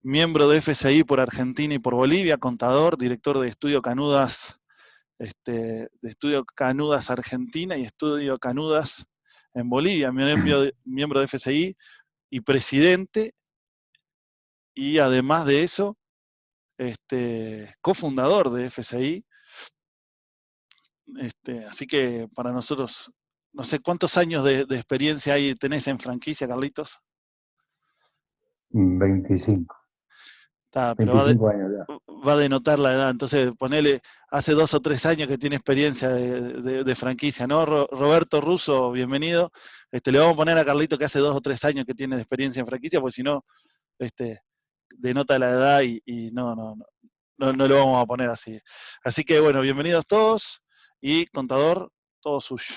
miembro de FCI por Argentina y por Bolivia, contador, director de Estudio Canudas, de Estudio Canudas Argentina y Estudio Canudas en Bolivia, miembro de FCI y presidente, y además de eso, cofundador de FCI. Así que para nosotros, no sé cuántos años de experiencia tenés en franquicia, Carlitos. 25. Pero 25 años ya. va a denotar la edad, entonces ponele, hace 2 o 3 años que tiene experiencia de franquicia, ¿no? Roberto Russo, bienvenido. Le vamos a poner a Carlito que hace 2 o 3 años que tiene experiencia en franquicia, porque si no, denota la edad y no lo vamos a poner así. Así que bueno, bienvenidos todos y contador, todo suyo.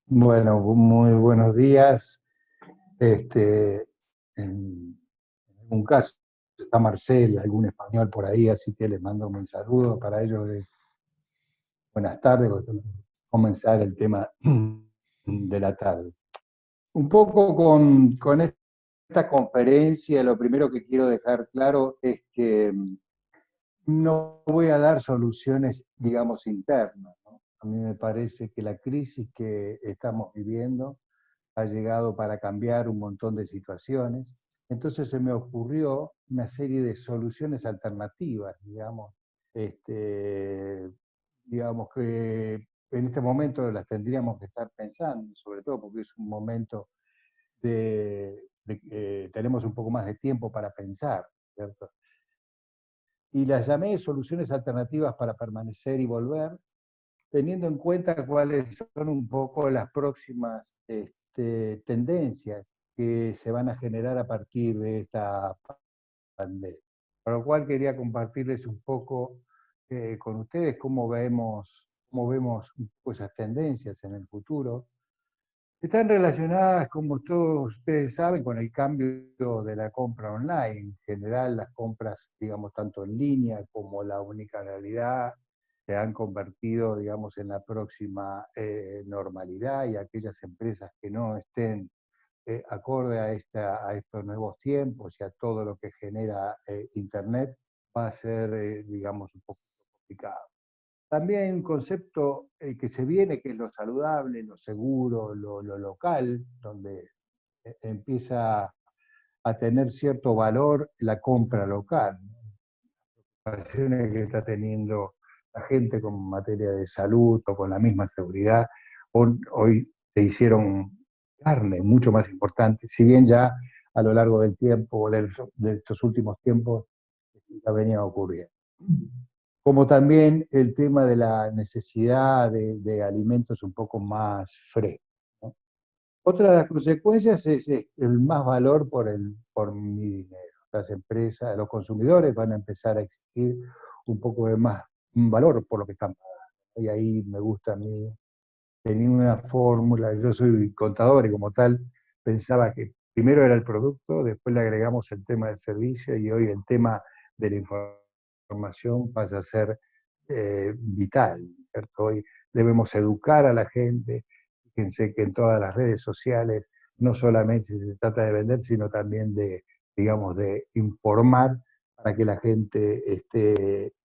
Bueno, muy buenos días. En algún caso está Marcel, algún español por ahí, así que les mando un saludo. Para ellos es buenas tardes, comenzar el tema de la tarde. Un poco con esta conferencia, lo primero que quiero dejar claro es que no voy a dar soluciones, digamos, internas, ¿no? A mí me parece que la crisis que estamos viviendo ha llegado para cambiar un montón de situaciones. Entonces se me ocurrió una serie de soluciones alternativas, digamos que en este momento las tendríamos que estar pensando, sobre todo porque es un momento tenemos un poco más de tiempo para pensar, ¿cierto? Y las llamé soluciones alternativas para permanecer y volver, teniendo en cuenta cuáles son un poco las próximas tendencias que se van a generar a partir de esta pandemia. Por lo cual quería compartirles un poco con ustedes cómo vemos un poco esas tendencias en el futuro. Están relacionadas, como todos ustedes saben, con el cambio de la compra online. En general, las compras, digamos, tanto en línea como la unicanalidad, se han convertido, digamos, en la próxima normalidad, y aquellas empresas que no estén acorde a estos nuevos tiempos y a todo lo que genera Internet, va a ser, digamos, un poco complicado. También hay un concepto que se viene, que es lo saludable, lo seguro, lo local, donde empieza a tener cierto valor la compra local, ¿no? Las preocupaciones que está teniendo la gente con materia de salud o con la misma seguridad, hoy se hicieron carne, mucho más importante, si bien ya a lo largo del tiempo, de estos últimos tiempos, ya venía ocurriendo. Como también el tema de la necesidad de alimentos un poco más frescos, ¿no? Otra de las consecuencias es el más valor por mi dinero. Las empresas, los consumidores van a empezar a exigir un poco de más valor por lo que están pagando. Y ahí me gusta a mí, tenía una fórmula, yo soy contador y como tal pensaba que primero era el producto, después le agregamos el tema del servicio y hoy el tema de la información pasa a ser vital, ¿cierto? Hoy debemos educar a la gente. Fíjense que en todas las redes sociales no solamente se trata de vender, sino también digamos, de informar para que la gente esté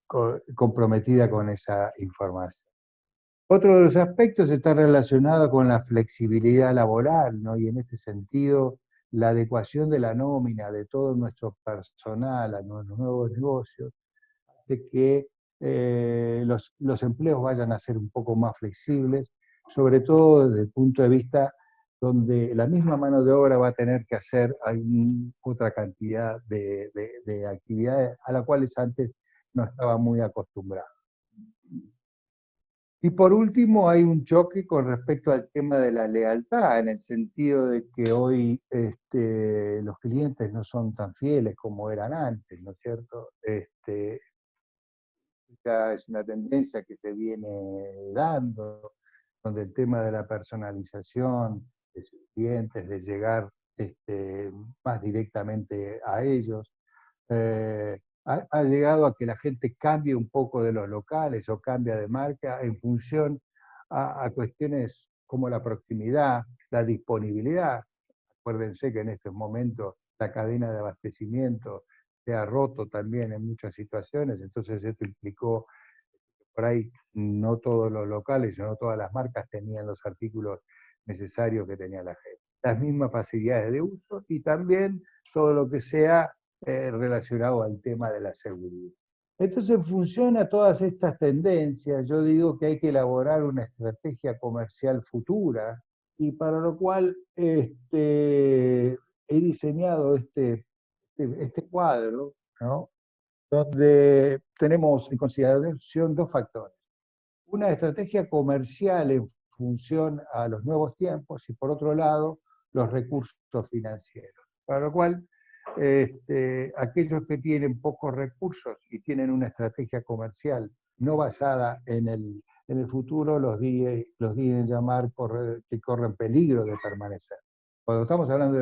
comprometida con esa información. Otro de los aspectos está relacionado con la flexibilidad laboral, ¿no? Y en este sentido, la adecuación de la nómina de todo nuestro personal a los nuevos negocios, de que los empleos vayan a ser un poco más flexibles, sobre todo desde el punto de vista donde la misma mano de obra va a tener que hacer otra cantidad de actividades a las cuales antes no estaba muy acostumbrado. Y por último, hay un choque con respecto al tema de la lealtad, en el sentido de que hoy los clientes no son tan fieles como eran antes, ¿no es cierto? Ya es una tendencia que se viene dando, donde el tema de la personalización de sus clientes, de llegar más directamente a ellos, ha llegado a que la gente cambie un poco de los locales o cambia de marca en función a cuestiones como la proximidad, la disponibilidad. Acuérdense que en estos momentos la cadena de abastecimiento se ha roto también en muchas situaciones, entonces esto implicó que por ahí no todos los locales, no todas las marcas tenían los artículos necesarios que tenía la gente. Las mismas facilidades de uso y también todo lo que sea relacionado al tema de la seguridad. Entonces, en función a todas estas tendencias, yo digo que hay que elaborar una estrategia comercial futura y para lo cual he diseñado este cuadro, ¿no? Donde tenemos en consideración dos factores. Una estrategia comercial en función a los nuevos tiempos y por otro lado los recursos financieros. Para lo cual, aquellos que tienen pocos recursos y tienen una estrategia comercial no basada en el futuro, los digan llamar que corren peligro de permanecer. Cuando estamos hablando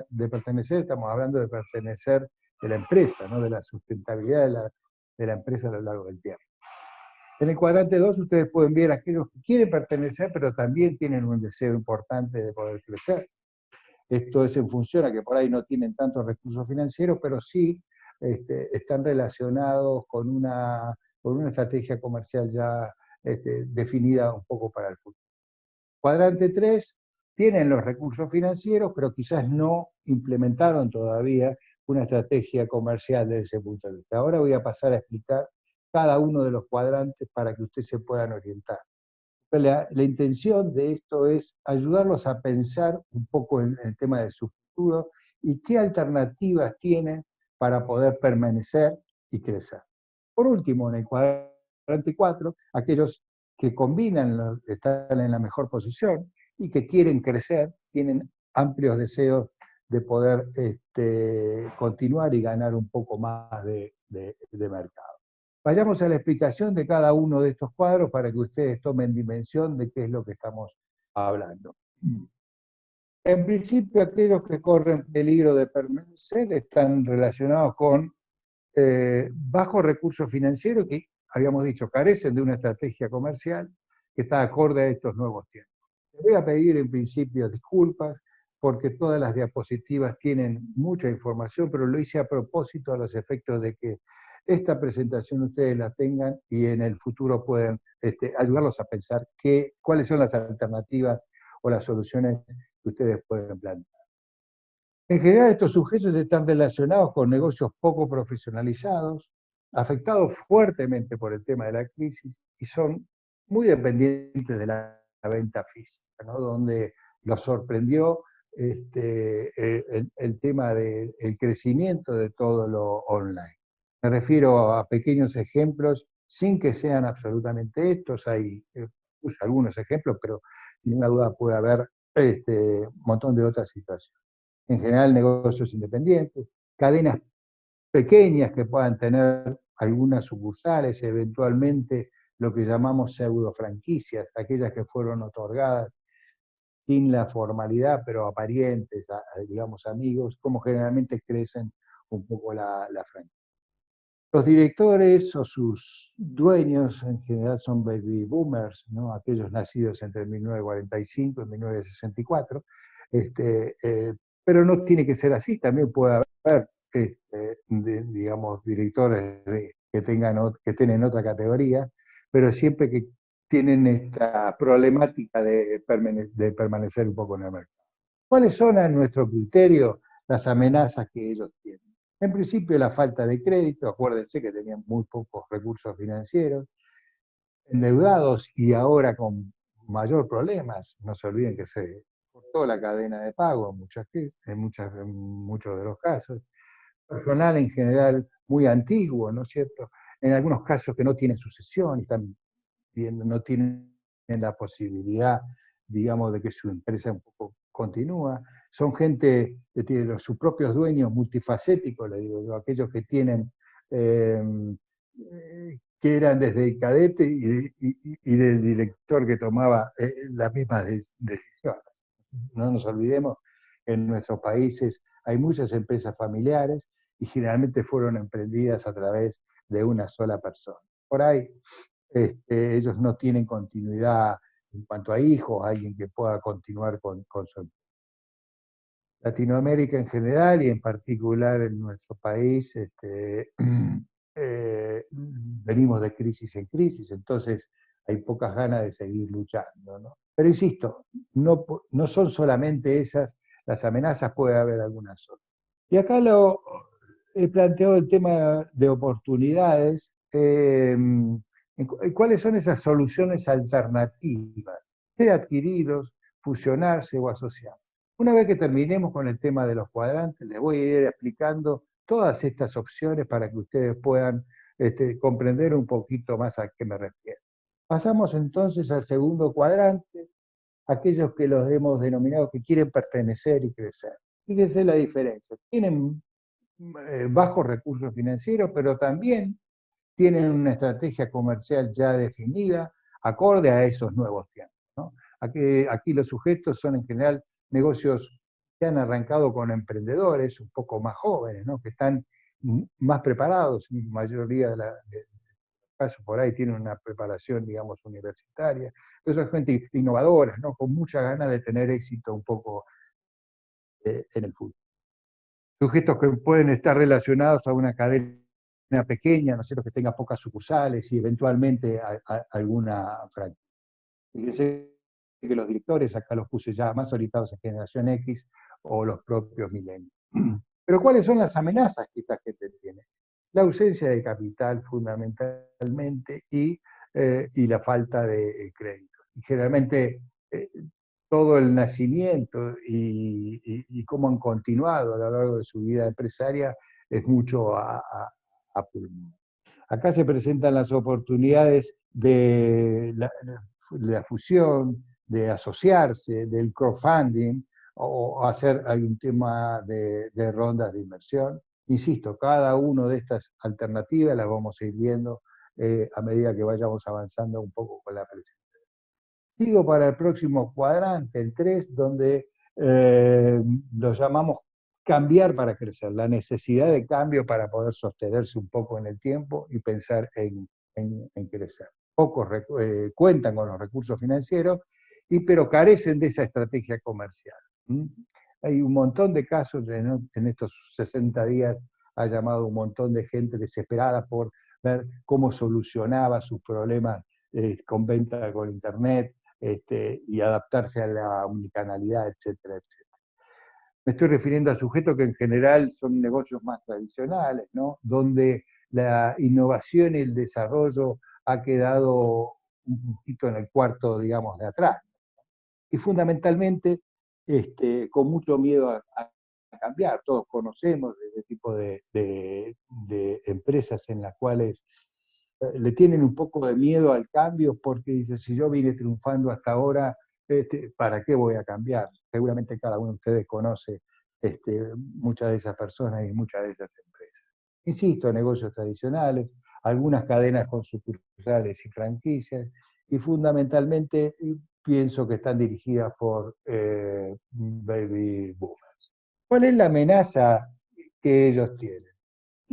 de pertenecer, estamos hablando de pertenecer de la empresa, ¿no? De la sustentabilidad de la empresa a lo largo del tiempo. En el cuadrante 2 ustedes pueden ver aquellos que quieren pertenecer, pero también tienen un deseo importante de poder crecer. Esto es en función a que por ahí no tienen tantos recursos financieros, pero sí están relacionados con una estrategia comercial ya definida un poco para el futuro. Cuadrante 3 tienen los recursos financieros, pero quizás no implementaron todavía una estrategia comercial desde ese punto de vista. Ahora voy a pasar a explicar cada uno de los cuadrantes para que ustedes se puedan orientar. La intención de esto es ayudarlos a pensar un poco en el tema de su futuro y qué alternativas tienen para poder permanecer y crecer. Por último, en el cuadrante 4, aquellos que combinan, están en la mejor posición y que quieren crecer, tienen amplios deseos de poder continuar y ganar un poco más de mercado. Vayamos a la explicación de cada uno de estos cuadros para que ustedes tomen dimensión de qué es lo que estamos hablando. En principio, aquellos que corren peligro de permanecer están relacionados con bajos recursos financieros que, habíamos dicho, carecen de una estrategia comercial que está acorde a estos nuevos tiempos. Les voy a pedir en principio disculpas porque todas las diapositivas tienen mucha información, pero lo hice a propósito a los efectos de que esta presentación ustedes la tengan y en el futuro puedan ayudarlos a pensar cuáles son las alternativas o las soluciones que ustedes pueden plantear. En general, estos sujetos están relacionados con negocios poco profesionalizados, afectados fuertemente por el tema de la crisis y son muy dependientes de la venta física, ¿no? Donde los sorprendió el tema del crecimiento de todo lo online. Me refiero a pequeños ejemplos, sin que sean absolutamente estos, puse algunos ejemplos, pero sin duda puede haber un montón de otras situaciones. En general, negocios independientes, cadenas pequeñas que puedan tener algunas sucursales, eventualmente lo que llamamos pseudo franquicias, aquellas que fueron otorgadas sin la formalidad, pero a parientes, digamos amigos, como generalmente crecen un poco la franquicia. Los directores o sus dueños en general son baby boomers, ¿no? Aquellos nacidos entre 1945 y 1964, pero no tiene que ser así, también puede haber, digamos, directores que tienen otra categoría, pero siempre que tienen esta problemática de permanecer un poco en el mercado. ¿Cuáles son, a nuestro criterio, las amenazas que ellos tienen? En principio, la falta de crédito, acuérdense que tenían muy pocos recursos financieros, endeudados y ahora con mayor problemas. No se olviden que se cortó la cadena de pago en muchos de los casos. Personal en general muy antiguo, ¿no es cierto? En algunos casos que no tienen sucesión, no tienen la posibilidad, digamos, de que su empresa un poco continúa. Son gente que tiene sus propios dueños multifacéticos, le digo yo, aquellos que tienen, que eran desde el cadete y del director que tomaba las mismas decisiones. No nos olvidemos que en nuestros países hay muchas empresas familiares y generalmente fueron emprendidas a través de una sola persona. Por ahí ellos no tienen continuidad en cuanto a hijos, alguien que pueda continuar con su empresa. Latinoamérica en general y en particular en nuestro país, venimos de crisis en crisis, entonces hay pocas ganas de seguir luchando, ¿no? Pero insisto, no son solamente esas las amenazas, puede haber algunas otras. Y acá he planteado el tema de oportunidades, cuáles son esas soluciones alternativas, ser adquiridos, fusionarse o asociar. Una vez que terminemos con el tema de los cuadrantes, les voy a ir explicando todas estas opciones para que ustedes puedan comprender un poquito más a qué me refiero. Pasamos entonces al segundo cuadrante, aquellos que los hemos denominado que quieren pertenecer y crecer. Fíjense la diferencia. Tienen bajos recursos financieros, pero también tienen una estrategia comercial ya definida, acorde a esos nuevos tiempos, ¿no? Aquí los sujetos son en general negocios que han arrancado con emprendedores un poco más jóvenes, ¿no? Que están más preparados, en la mayoría de los casos por ahí tienen una preparación, digamos, universitaria. Entonces, son gente innovadora, ¿no? Con muchas ganas de tener éxito un poco en el futuro. Sujetos que pueden estar relacionados a una cadena pequeña, ¿no es cierto?, que tenga pocas sucursales y eventualmente alguna franquicia. Fíjense que los directores, acá los puse ya más orientados en generación X o los propios millennials. Pero ¿cuáles son las amenazas que esta gente tiene? La ausencia de capital fundamentalmente y la falta de crédito. Y generalmente todo el nacimiento y cómo han continuado a lo largo de su vida empresaria es mucho a pulmón. Acá se presentan las oportunidades de la fusión, de asociarse, del crowdfunding o hacer algún tema de rondas de inversión. Insisto, cada una de estas alternativas las vamos a ir viendo a medida que vayamos avanzando un poco con la presentación. Sigo para el próximo cuadrante, el 3, donde lo llamamos cambiar para crecer, la necesidad de cambio para poder sostenerse un poco en el tiempo y pensar en crecer. Pocos cuentan con los recursos financieros, pero carecen de esa estrategia comercial. Hay un montón de casos, en estos 60 días ha llamado un montón de gente desesperada por ver cómo solucionaba sus problemas con venta con internet, y adaptarse a la unicanalidad, etcétera, etcétera. Me estoy refiriendo a sujetos que en general son negocios más tradicionales, ¿no? Donde la innovación y el desarrollo ha quedado un poquito en el cuarto, digamos, de atrás. Y fundamentalmente con mucho miedo a cambiar. Todos conocemos ese tipo de empresas en las cuales le tienen un poco de miedo al cambio porque dice, si yo vine triunfando hasta ahora, ¿para qué voy a cambiar? Seguramente cada uno de ustedes conoce muchas de esas personas y muchas de esas empresas. Insisto, negocios tradicionales, algunas cadenas con sucursales y franquicias, y fundamentalmente pienso que están dirigidas por baby boomers. ¿Cuál es la amenaza que ellos tienen?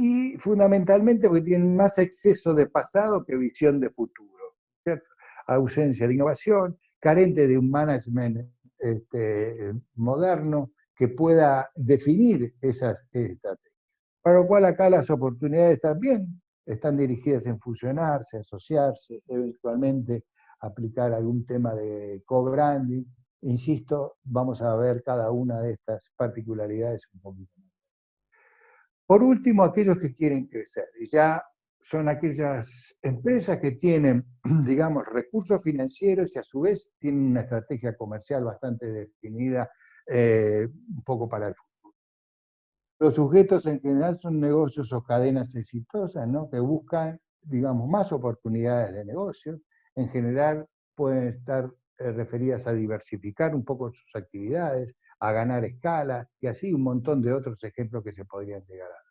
Y fundamentalmente porque tienen más exceso de pasado que visión de futuro, ¿cierto? Ausencia de innovación, carente de un management moderno que pueda definir esas estrategias. Para lo cual acá las oportunidades también están dirigidas en fusionarse, asociarse, eventualmente aplicar algún tema de co-branding. Insisto, vamos a ver cada una de estas particularidades un poquito más. Por último, aquellos que quieren crecer, y ya son aquellas empresas que tienen, digamos, recursos financieros y a su vez tienen una estrategia comercial bastante definida, un poco para el futuro. Los sujetos en general son negocios o cadenas exitosas, ¿no? Que buscan, digamos, más oportunidades de negocio. En general pueden estar referidas a diversificar un poco sus actividades, a ganar escala, y así un montón de otros ejemplos que se podrían llegar a dar.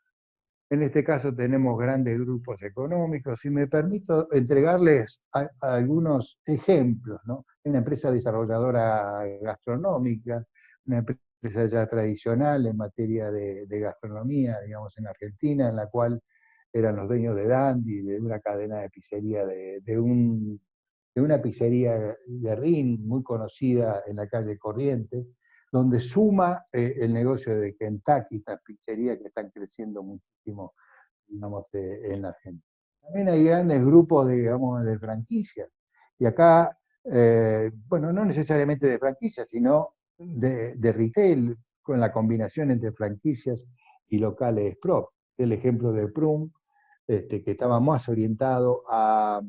En este caso tenemos grandes grupos económicos y me permito entregarles algunos ejemplos, ¿no? Una empresa desarrolladora gastronómica, una empresa ya tradicional en materia de gastronomía, digamos, en Argentina, en la cual eran los dueños de Dandy, de una cadena de pizzería, de una pizzería de Rin, muy conocida en la calle Corrientes, donde suma el negocio de Kentucky, estas pizzerías que están creciendo muchísimo, digamos, en la Argentina. También hay grandes grupos, digamos, de franquicias. Y acá, bueno, no necesariamente de franquicias, sino de retail, con la combinación entre franquicias y locales prop. El ejemplo de Prum, que estaba más orientado a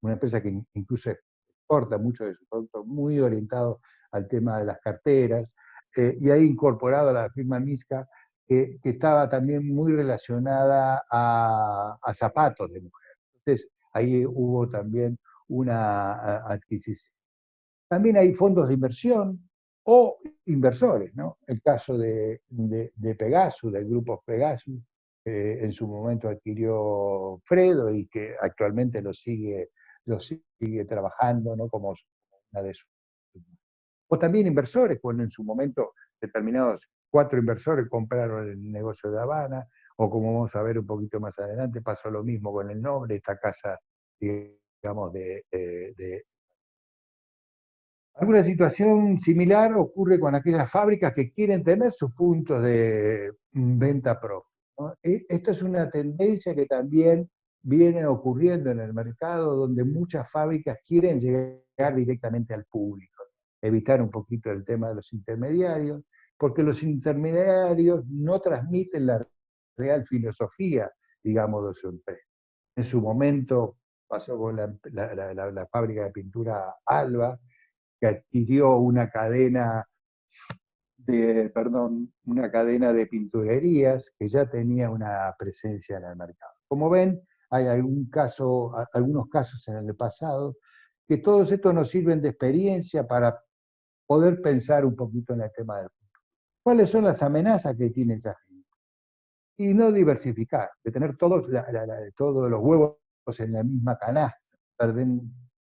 una empresa que incluso exporta muchos de sus productos, muy orientado al tema de las carteras, y ahí incorporado a la firma Misca, que estaba también muy relacionada a zapatos de mujer. Entonces, ahí hubo también una adquisición. También hay fondos de inversión o inversores, ¿no? El caso de Pegasus, del grupo Pegasus, en su momento adquirió Fredo y que actualmente lo sigue trabajando, ¿no? Como una de sus. O también inversores, cuando en su momento determinados 4 inversores compraron el negocio de Habana, o como vamos a ver un poquito más adelante, pasó lo mismo con el nombre, esta casa, digamos, Alguna situación similar ocurre con aquellas fábricas que quieren tener sus puntos de venta propia, ¿no? Esto es una tendencia que también viene ocurriendo en el mercado, donde muchas fábricas quieren llegar directamente al público, evitar un poquito el tema de los intermediarios, porque los intermediarios no transmiten la real filosofía, digamos, de su empresa. En su momento pasó con la fábrica de pintura Alba, que adquirió una cadena de pinturerías que ya tenía una presencia en el mercado. Como ven, hay algunos casos en el pasado que todos estos nos sirven de experiencia para poder pensar un poquito en el tema del futuro. ¿Cuáles son las amenazas que tiene esa gente? Y no diversificar, de tener todos los huevos en la misma canasta.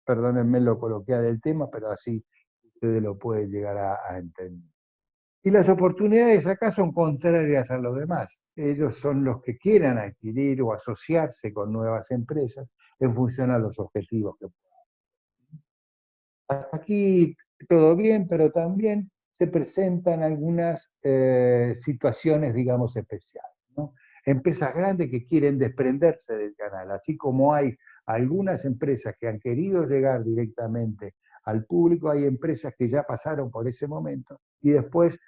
Perdónenme lo coloquial del tema, pero así ustedes lo pueden llegar a entender. Y las oportunidades acá son contrarias a los demás. Ellos son los que quieran adquirir o asociarse con nuevas empresas en función a los objetivos que puedan. Aquí todo bien, pero también se presentan algunas situaciones, digamos, especiales, ¿no? Empresas grandes que quieren desprenderse del canal, así como hay algunas empresas que han querido llegar directamente al público, hay empresas que ya pasaron por ese momento y después,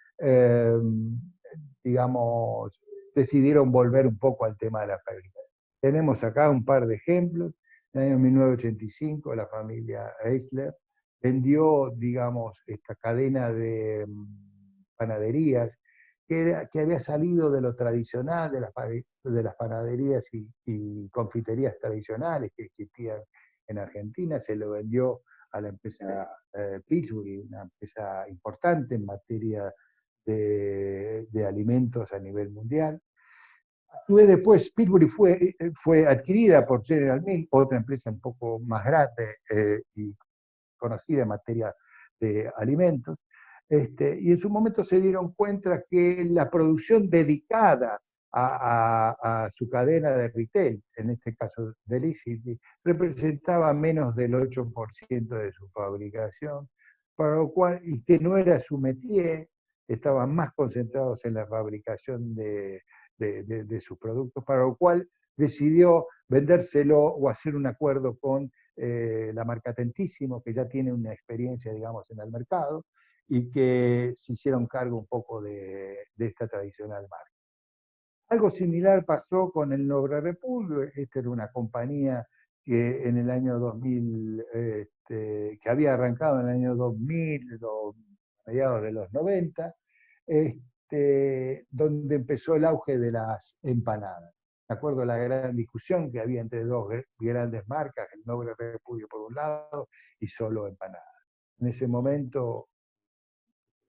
digamos, decidieron volver un poco al tema de la fábrica. Tenemos acá un par de ejemplos. En el año 1985, la familia Eisler vendió, digamos, esta cadena de panaderías que había salido de lo tradicional, de las panaderías y confiterías tradicionales que existían en Argentina, se lo vendió a la empresa Pillsbury, una empresa importante en materia de alimentos a nivel mundial. A su vez después Pillsbury fue adquirida por General Mills, otra empresa un poco más grande y conocida en materia de alimentos, y en su momento se dieron cuenta que la producción dedicada a su cadena de retail, en este caso Delicity, representaba menos del 8% de su fabricación, para lo cual, y que no era su métier, estaban más concentrados en la fabricación de sus productos, para lo cual decidió vendérselo o hacer un acuerdo con la marca Tentísimo, que ya tiene una experiencia, digamos, en el mercado, y que se hicieron cargo un poco de esta tradicional marca. Algo similar pasó con el Nobre Repul. Esta era una compañía que en el año 2000, que había arrancado en el año 2000, mediados de los 90, donde empezó el auge de las empanadas. De acuerdo a la gran discusión que había entre dos grandes marcas, el Nobre Repudio por un lado y Solo Empanadas. En ese momento,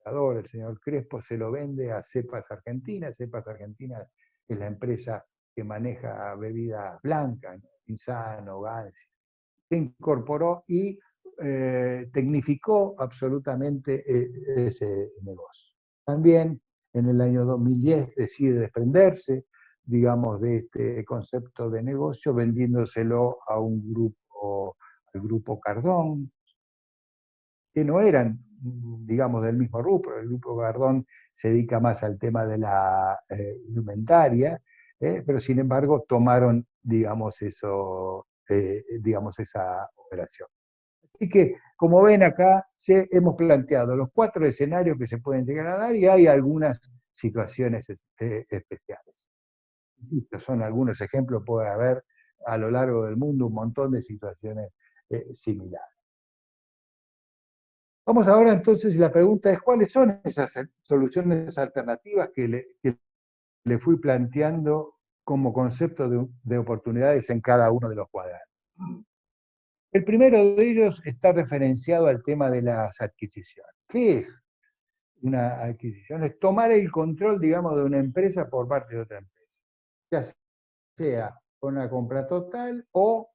el señor Crespo se lo vende a Cepas Argentinas. Cepas Argentinas es la empresa que maneja bebidas blancas, ¿no? Insano, Gansi. Se incorporó y tecnificó absolutamente ese negocio. También en el año 2010 decide desprenderse, digamos, de este concepto de negocio, vendiéndoselo a un grupo, al grupo Cardón, que no eran digamos, del mismo rubro. El grupo Gardón se dedica más al tema de la indumentaria, pero sin embargo tomaron, digamos, digamos, esa operación. Así que, como ven acá, hemos planteado los 4 escenarios que se pueden llegar a dar y hay algunas situaciones especiales. Estos son algunos ejemplos, puede haber a lo largo del mundo un montón de situaciones similares. Vamos ahora entonces, y la pregunta es, ¿cuáles son esas soluciones alternativas que le fui planteando como concepto de oportunidades en cada uno de los cuadrantes? El primero de ellos está referenciado al tema de las adquisiciones. ¿Qué es una adquisición? Es tomar el control, digamos, de una empresa por parte de otra empresa, ya sea con una compra total o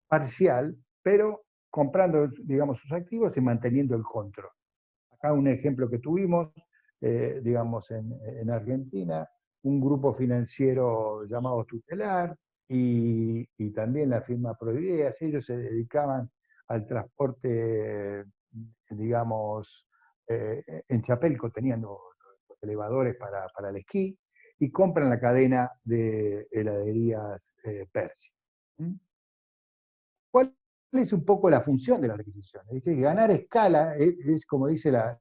parcial, pero comprando, digamos, sus activos y manteniendo el control. Acá un ejemplo que tuvimos, digamos, en Argentina, un grupo financiero llamado Tutelar y también la firma Proideas, ellos se dedicaban al transporte, digamos, en Chapelco tenían los elevadores para el esquí y compran la cadena de heladerías Persia. ¿Cuál es un poco la función de la adquisición? Es que ganar escala es, como dice la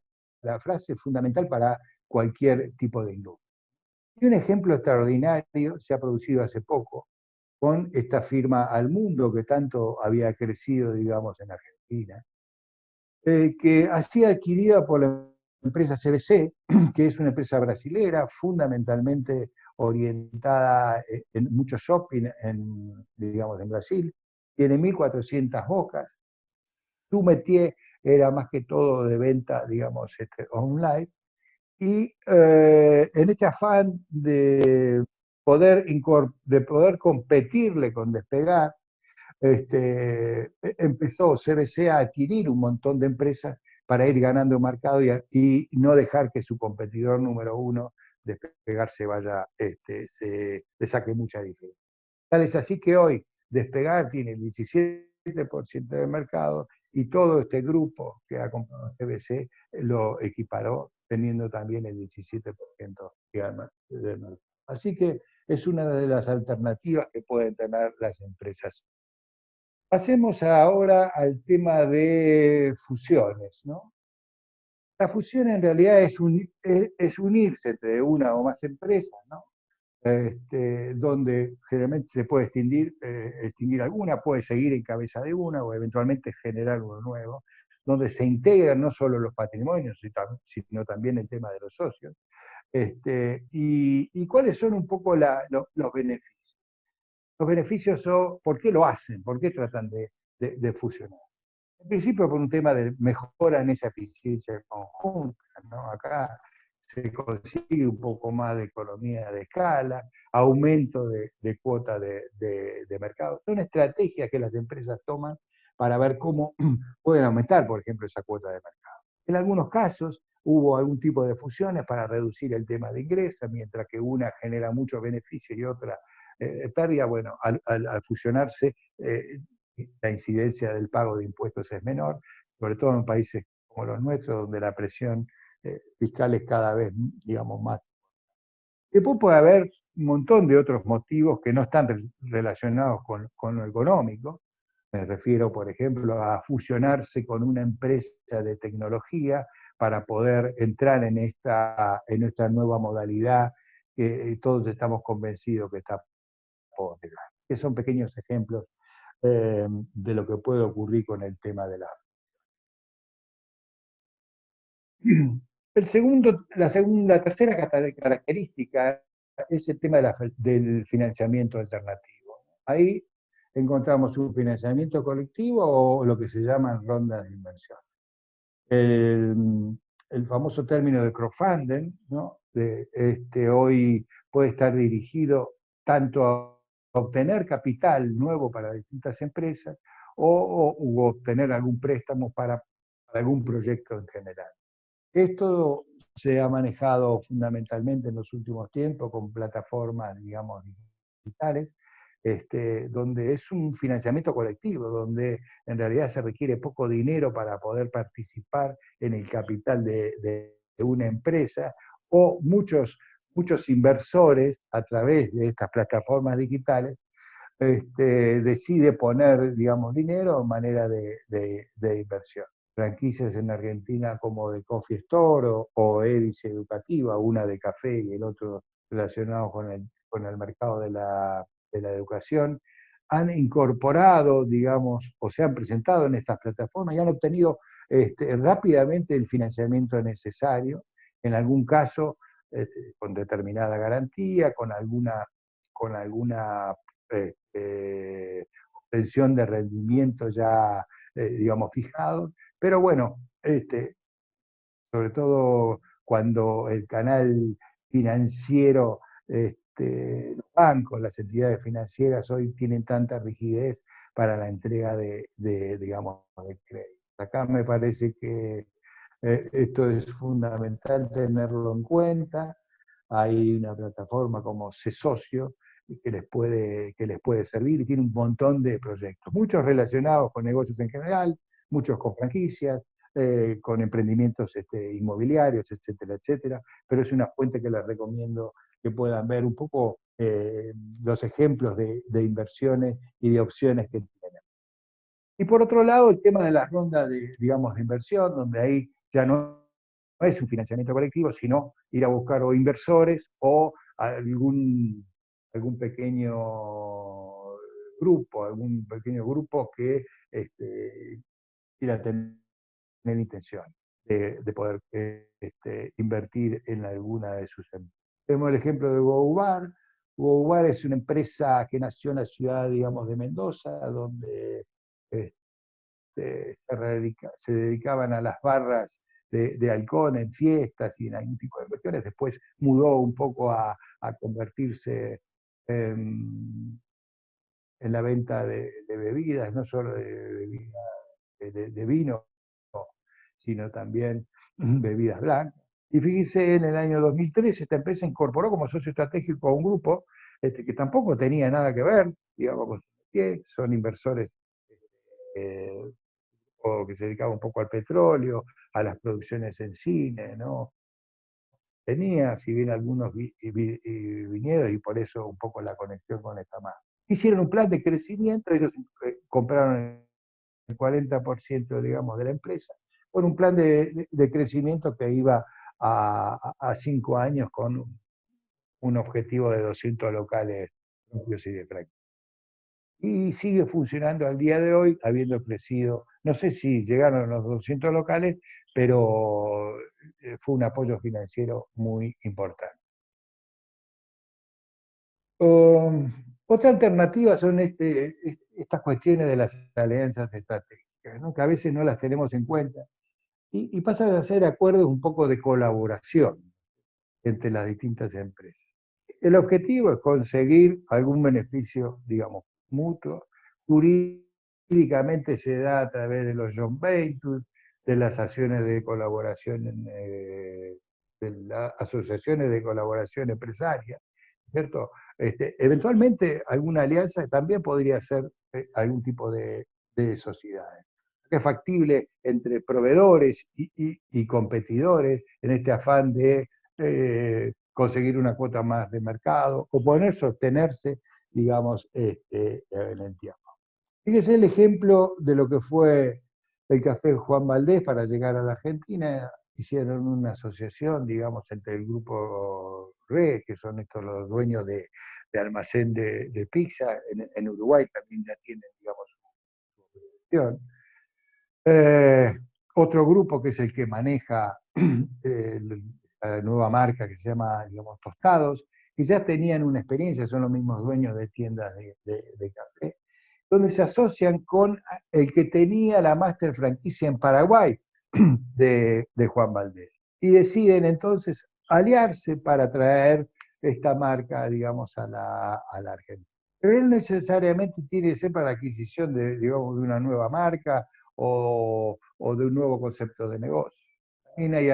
frase, fundamental para cualquier tipo de industria. Y un ejemplo extraordinario se ha producido hace poco con esta firma Al Mundo, que tanto había crecido, digamos, en Argentina, que ha sido adquirida por la empresa CBC, que es una empresa brasilera, fundamentalmente orientada en mucho shopping digamos, en Brasil. Tiene 1.400 bocas. Su métier era más que todo de venta, digamos, online. Y en este afán de poder competirle con Despegar, empezó CBC a adquirir un montón de empresas para ir ganando mercado y no dejar que su competidor número uno, Despegar, le saque mucha diferencia. Tal es así que hoy Despegar tiene el 17% del mercado y todo este grupo que ha comprado CBC lo equiparó teniendo también el 17% del mercado. Así que es una de las alternativas que pueden tener las empresas. Pasemos ahora al tema de fusiones, ¿no? La fusión en realidad es unirse entre una o más empresas, ¿no? Donde generalmente se puede extinguir alguna, puede seguir en cabeza de una o eventualmente generar uno nuevo, donde se integran no solo los patrimonios, sino también el tema de los socios. Y cuáles son un poco los beneficios. Los beneficios son, ¿por qué lo hacen? ¿Por qué tratan de fusionar? En principio por un tema de mejora en esa eficiencia conjunta, ¿no? Acá se consigue un poco más de economía de escala, aumento de cuota de mercado. Son estrategias que las empresas toman para ver cómo pueden aumentar, por ejemplo, esa cuota de mercado. En algunos casos hubo algún tipo de fusiones para reducir el tema de ingresos, mientras que una genera mucho beneficio y otra pérdida. Bueno, al fusionarse, la incidencia del pago de impuestos es menor, sobre todo en países como los nuestros, donde la presión fiscal es cada vez, digamos, más. Después puede haber un montón de otros motivos que no están relacionados con lo económico. Me refiero, por ejemplo, a fusionarse con una empresa de tecnología para poder entrar en esta nueva modalidad que todos estamos convencidos que está por llegar. Que son pequeños ejemplos de lo que puede ocurrir con el tema de la... La tercera característica es el tema del financiamiento alternativo. Ahí encontramos un financiamiento colectivo o lo que se llaman rondas de inversión. El famoso término de crowdfunding, ¿no? Hoy puede estar dirigido tanto a obtener capital nuevo para distintas empresas o obtener algún préstamo para algún proyecto en general. Esto se ha manejado fundamentalmente en los últimos tiempos con plataformas, digamos, digitales, donde es un financiamiento colectivo, donde en realidad se requiere poco dinero para poder participar en el capital de una empresa, o muchos inversores a través de estas plataformas digitales decide poner, digamos, dinero en manera de inversión. Franquicias en Argentina como de Coffee Store o Edis Educativa, una de café y el otro relacionado con el mercado de la educación, han incorporado, digamos, o se han presentado en estas plataformas y han obtenido rápidamente el financiamiento necesario, en algún caso con determinada garantía, con alguna obtención de rendimiento ya, digamos, fijado. Pero bueno, sobre todo cuando el canal financiero, los bancos, las entidades financieras hoy tienen tanta rigidez para la entrega digamos, de crédito. Acá me parece que esto es fundamental tenerlo en cuenta. Hay una plataforma como C-Socio que les puede servir y tiene un montón de proyectos, muchos relacionados con negocios en general, muchos con franquicias, con emprendimientos inmobiliarios, etcétera, etcétera, pero es una fuente que les recomiendo que puedan ver un poco los ejemplos de inversiones y de opciones que tienen. Y por otro lado, el tema de las rondas digamos, de inversión, donde ahí ya no es un financiamiento colectivo, sino ir a buscar o inversores o algún algún pequeño grupo que quiera tener intención de poder invertir en alguna de sus empresas. Tenemos el ejemplo de GoUbar. GoUbar es una empresa que nació en la ciudad, digamos, de Mendoza, donde se dedicaban a las barras de alcohol en fiestas y en algún tipo de cuestiones. Después mudó un poco a convertirse en la venta de bebidas, no solo de vino, sino también bebidas blancas. Y fíjese, en el año 2013 esta empresa incorporó como socio estratégico a un grupo que tampoco tenía nada que ver, digamos, que son inversores o que se dedicaba un poco al petróleo, a las producciones en cine, ¿no? Tenía, si bien algunos viñedos, y por eso un poco la conexión con esta marca. Hicieron un plan de crecimiento, ellos compraron el 40%, digamos, de la empresa, con un plan de crecimiento que iba a 5 años con un objetivo de 200 locales propios y de franquicia. Y sigue funcionando al día de hoy, habiendo crecido, no sé si llegaron a los 200 locales, pero fue un apoyo financiero muy importante. Otra alternativa son estas cuestiones de las alianzas estratégicas, ¿no? Que a veces no las tenemos en cuenta, y pasan a ser acuerdos un poco de colaboración entre las distintas empresas. El objetivo es conseguir algún beneficio, digamos, mutuo. Jurídicamente se da a través de los joint ventures, de las acciones de colaboración, de las asociaciones de colaboración empresaria, ¿cierto? Eventualmente alguna alianza también podría ser algún tipo de sociedades. Es factible entre proveedores y competidores en este afán de conseguir una cuota más de mercado o poder sostenerse, digamos, en el tiempo. Fíjese el ejemplo de lo que fue el Café Juan Valdés para llegar a la Argentina. Hicieron una asociación, digamos, entre el grupo RE, que son estos los dueños de almacén de pizza, en Uruguay también ya tienen, digamos, su producción. Otro grupo que es el que maneja la nueva marca que se llama, digamos, Tostados, que ya tenían una experiencia, son los mismos dueños de tiendas de café, donde se asocian con el que tenía la master franquicia en Paraguay de Juan Valdés. Y deciden entonces aliarse para traer esta marca, digamos, a la Argentina. Pero no necesariamente tiene que ser para la adquisición digamos, de una nueva marca o de un nuevo concepto de negocio. También hay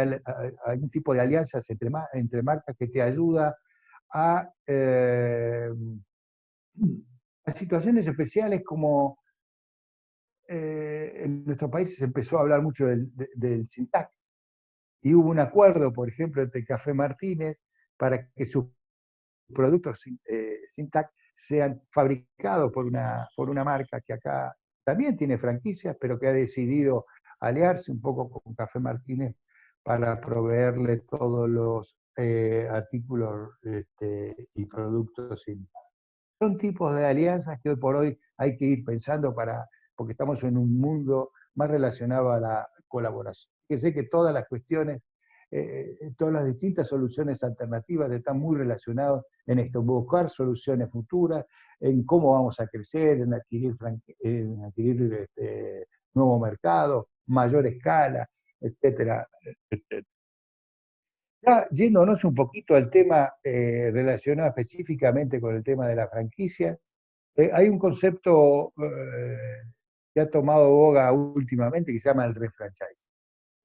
algún tipo de alianzas entre marcas que te ayuda a situaciones especiales como en nuestro país se empezó a hablar mucho del SINTAC, y hubo un acuerdo, por ejemplo, entre Café Martínez para que sus productos SINTAC sean fabricados por una marca que acá también tiene franquicias, pero que ha decidido aliarse un poco con Café Martínez para proveerle todos los artículos y productos SINTAC. Son tipos de alianzas que hoy por hoy hay que ir pensando porque estamos en un mundo más relacionado a la colaboración. Que sé que todas las cuestiones, todas las distintas soluciones alternativas están muy relacionadas en esto, buscar soluciones futuras, en cómo vamos a crecer, en adquirir nuevo mercado, mayor escala, etcétera, etcétera. Ya yéndonos un poquito al tema relacionado específicamente con el tema de la franquicia, hay un concepto que ha tomado boga últimamente que se llama el refranchise.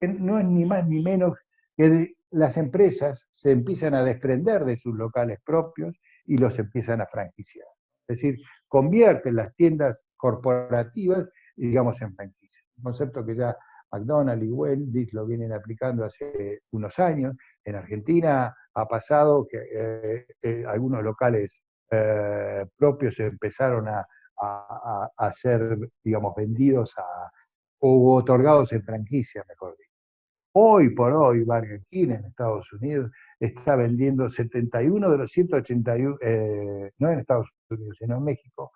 No es ni más ni menos que las empresas se empiezan a desprender de sus locales propios y los empiezan a franquiciar. Es decir, convierten las tiendas corporativas, digamos, en franquicias. Un concepto que ya McDonald's y Wendy's lo vienen aplicando hace unos años. En Argentina ha pasado que algunos locales propios empezaron a ser, digamos, vendidos o otorgados en franquicia, mejor dicho. Hoy por hoy, Burger King en Estados Unidos está vendiendo 71 de los 181, no en Estados Unidos, sino en México,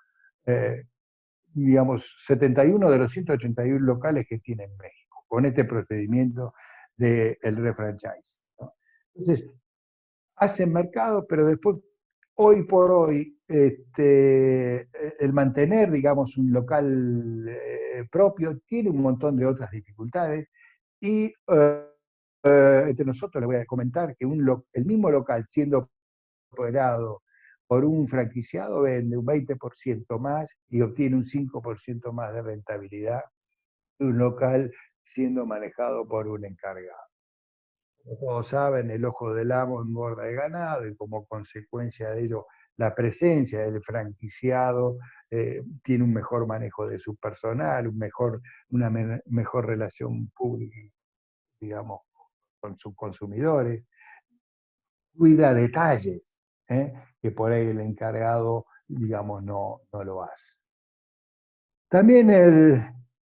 digamos, 71 de los 181 locales que tiene en México, con este procedimiento del refranchise, ¿no? Entonces, hacen mercado, pero después, hoy por hoy, el mantener, digamos, un local propio tiene un montón de otras dificultades, y entre nosotros les voy a comentar que el mismo local, siendo operado por un franquiciado, vende un 20% más y obtiene un 5% más de rentabilidad que un local siendo manejado por un encargado. Como todos saben, el ojo del amo engorda el ganado, y como consecuencia de ello, la presencia del franquiciado tiene un mejor manejo de su personal, una mejor relación pública, digamos, con sus consumidores, cuida detalles, que por ahí el encargado, digamos, no lo hace. También el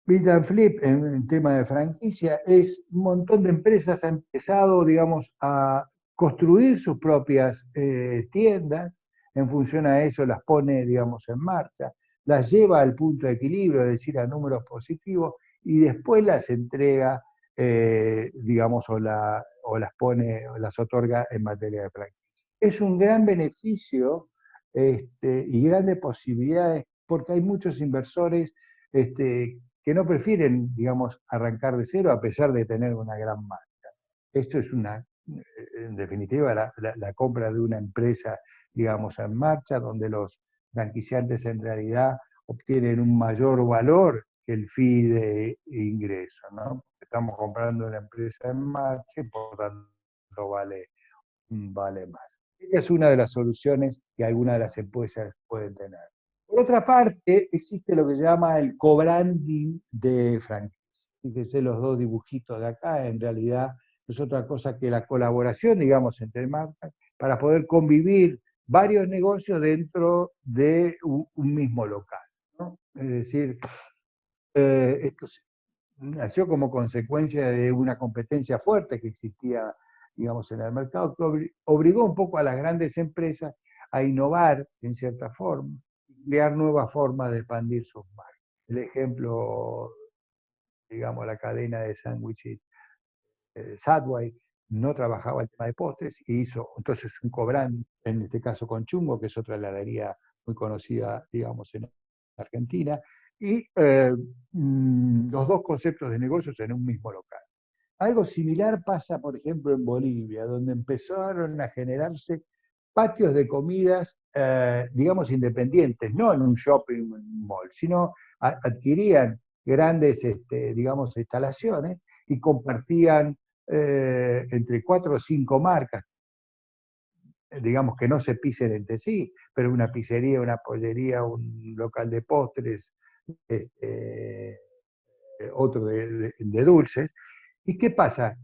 Bit and Flip en el tema de franquicia es un montón de empresas ha empezado, digamos, a construir sus propias tiendas, en función a eso las pone, digamos, en marcha, las lleva al punto de equilibrio, es decir, a números positivos, y después las entrega, digamos, o las pone, o las otorga en materia de franquicia. Es un gran beneficio y grandes posibilidades, porque hay muchos inversores que no prefieren, digamos, arrancar de cero a pesar de tener una gran marca. Esto es en definitiva, la compra de una empresa, digamos, en marcha, donde los franquiciantes en realidad obtienen un mayor valor que el fee de ingreso, ¿no? Estamos comprando una empresa en marcha y por tanto vale más. Esta es una de las soluciones que algunas de las empresas pueden tener. Por otra parte, existe lo que se llama el co-branding de franquicia. Fíjense los dos dibujitos de acá, en realidad no es otra cosa que la colaboración, digamos, entre marcas, para poder convivir varios negocios dentro de un mismo local, ¿no? Es decir, esto nació como consecuencia de una competencia fuerte que existía, digamos, en el mercado, que obligó un poco a las grandes empresas a innovar en cierta forma, crear nuevas formas de expandir sus marcas. El ejemplo, digamos, la cadena de sándwiches Subway no trabajaba el tema de postres y hizo entonces un co-brand, en este caso con Chumbo, que es otra heladería muy conocida, digamos, en Argentina, y los dos conceptos de negocios en un mismo local. Algo similar pasa, por ejemplo, en Bolivia, donde empezaron a generarse patios de comidas, digamos, independientes, no en un shopping mall, sino adquirían grandes, digamos, instalaciones y compartían entre 4 o 5 marcas, digamos, que no se pisen entre sí, pero una pizzería, una pollería, un local de postres, este, otro de dulces. ¿Y qué pasa?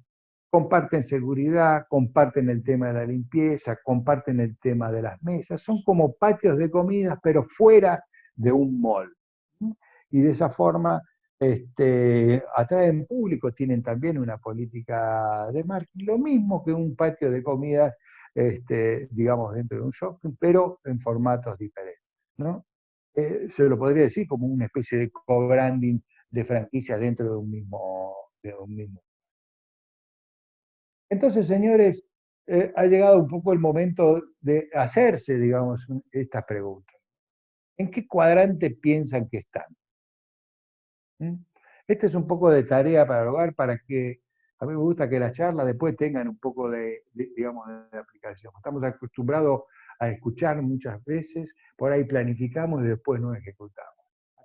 Comparten seguridad, comparten el tema de la limpieza, comparten el tema de las mesas, son como patios de comidas, pero fuera de un mall. Y de esa forma atraen público, tienen también una política de marketing, lo mismo que un patio de comidas, digamos, dentro de un shopping, pero en formatos diferentes, ¿no? Se lo podría decir como una especie de co-branding de franquicias dentro de un mismo. Entonces, señores, ha llegado un poco el momento de hacerse, digamos, estas preguntas. ¿En qué cuadrante piensan que están? ¿Mm? Este es un poco de tarea para el hogar, para que a mí me gusta que las charlas después tengan un poco digamos, de aplicación. Estamos acostumbrados a escuchar muchas veces, por ahí planificamos y después no ejecutamos.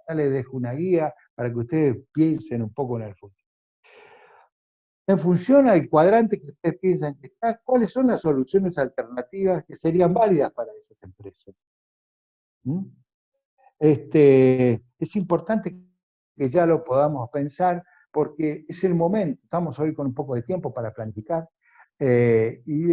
Acá les dejo una guía para que ustedes piensen un poco en el futuro. En función al cuadrante que ustedes piensan que está, ¿cuáles son las soluciones alternativas que serían válidas para esas empresas? ¿Mm? Es importante que ya lo podamos pensar porque es el momento, estamos hoy con un poco de tiempo para planificar y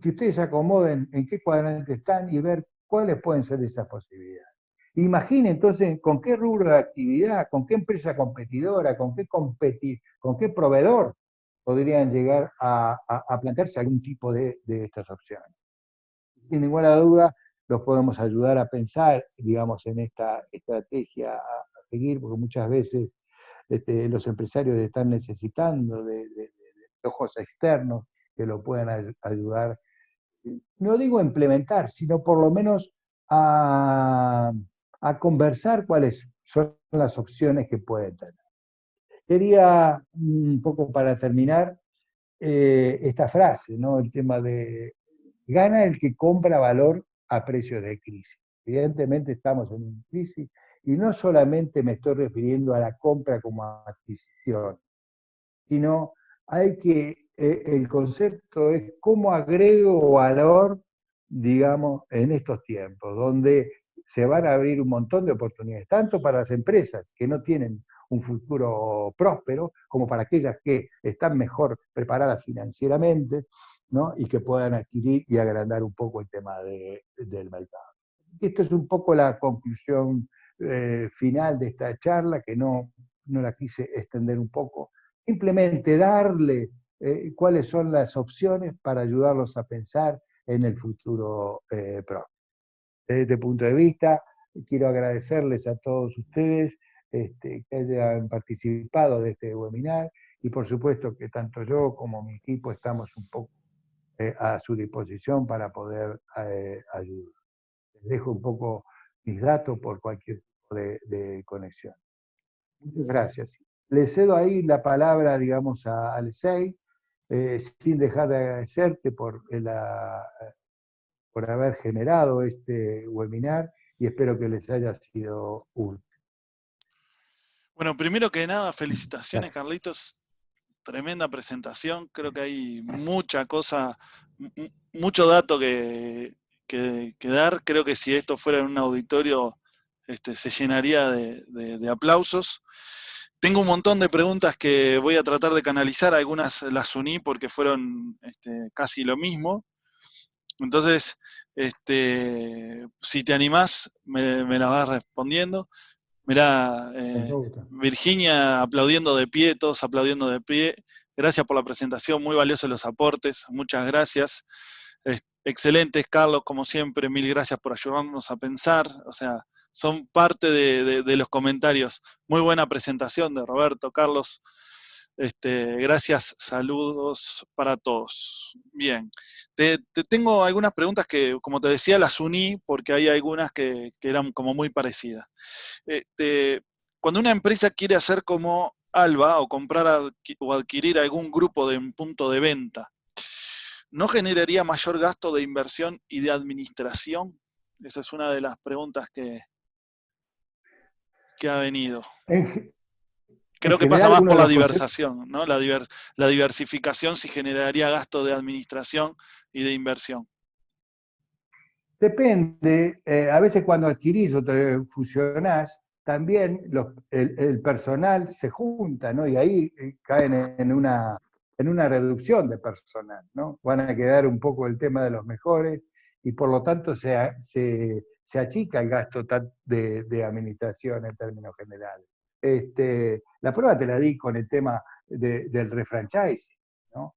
que ustedes se acomoden en qué cuadrante están y ver cuáles pueden ser esas posibilidades. Imaginen entonces con qué rubro de actividad, con qué empresa competidora, con qué proveedor podrían llegar a plantearse algún tipo de estas opciones. Sin ninguna duda, los podemos ayudar a pensar, digamos, en esta estrategia a seguir, porque muchas veces los empresarios están necesitando de ojos externos que lo puedan ayudar, no digo a implementar, sino por lo menos a conversar cuáles son las opciones que pueden tener. Quería, un poco para terminar, esta frase, ¿no? El tema de gana el que compra valor a precio de crisis. Evidentemente estamos en una crisis y no solamente me estoy refiriendo a la compra como adquisición, sino el concepto es cómo agrego valor, digamos, en estos tiempos, donde se van a abrir un montón de oportunidades, tanto para las empresas que no tienen un futuro próspero, como para aquellas que están mejor preparadas financieramente, ¿no? Y que puedan adquirir y agrandar un poco el tema del mercado. Esto es un poco la conclusión final de esta charla, que no la quise extender un poco, simplemente darle cuáles son las opciones para ayudarlos a pensar en el futuro próximo. Desde este punto de vista, quiero agradecerles a todos ustedes que hayan participado de este webinar y por supuesto que tanto yo como mi equipo estamos un poco a su disposición para poder ayudar. Les dejo un poco mis datos por cualquier tipo de conexión. Muchas gracias. Le cedo ahí la palabra, digamos, a Alexei, sin dejar de agradecerte por haber generado este webinar y espero que les haya sido útil. Bueno, primero que nada, felicitaciones, Gracias. Carlitos. Tremenda presentación. Creo que hay mucha cosa, mucho dato que dar. Creo que si esto fuera en un auditorio, se llenaría de aplausos. Tengo un montón de preguntas que voy a tratar de canalizar. Algunas las uní porque fueron casi lo mismo. Entonces, si te animás, me las vas respondiendo. Mirá, Virginia aplaudiendo de pie, todos aplaudiendo de pie. Gracias por la presentación, muy valiosos los aportes, muchas gracias. Excelentes, Carlos, como siempre, mil gracias por ayudarnos a pensar. O sea, son parte de los comentarios. Muy buena presentación de Roberto, Carlos. Gracias, saludos para todos. Bien, te tengo algunas preguntas que, como te decía, las uní porque hay algunas que eran como muy parecidas. Cuando una empresa quiere hacer como Alba o comprar o adquirir algún grupo de un punto de venta, ¿no generaría mayor gasto de inversión y de administración? Esa es una de las preguntas que ha venido. Creo que pasa general, más uno por de la los conceptos, diversificación, ¿no? La diversificación sí generaría gasto de administración y de inversión. Depende, a veces cuando adquirís o te fusionás, también el personal se junta, ¿no? Y ahí caen en una reducción de personal, ¿no? Van a quedar un poco el tema de los mejores y por lo tanto se achica el gasto de administración en términos generales. La prueba te la di con el tema del refranchising, ¿no?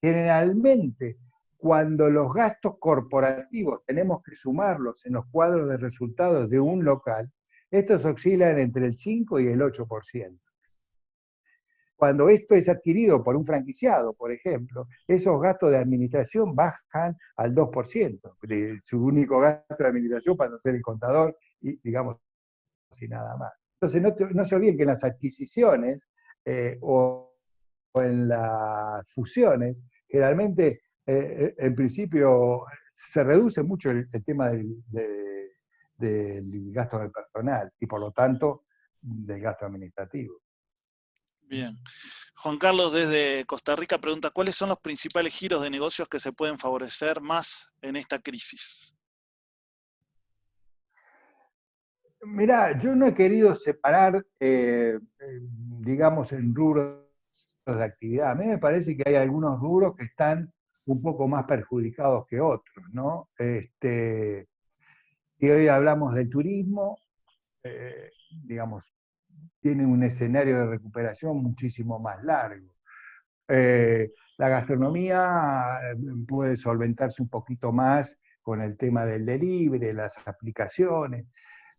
Generalmente, cuando los gastos corporativos tenemos que sumarlos en los cuadros de resultados de un local, estos oscilan entre el 5 y el 8%. Cuando esto es adquirido por un franquiciado, por ejemplo, esos gastos de administración bajan al 2%. Su único gasto de administración pasa a ser el contador y, digamos, y nada más. Entonces, no se olviden que en las adquisiciones o en las fusiones, generalmente, en principio, se reduce mucho el tema del gasto de personal y, por lo tanto, del gasto administrativo. Bien. Juan Carlos desde Costa Rica pregunta, ¿cuáles son los principales giros de negocios que se pueden favorecer más en esta crisis? Mirá, yo no he querido separar, digamos, en rubros de actividad. A mí me parece que hay algunos rubros que están un poco más perjudicados que otros, ¿no? Y hoy hablamos del turismo, digamos, tiene un escenario de recuperación muchísimo más largo. La gastronomía puede solventarse un poquito más con el tema del delivery, las aplicaciones.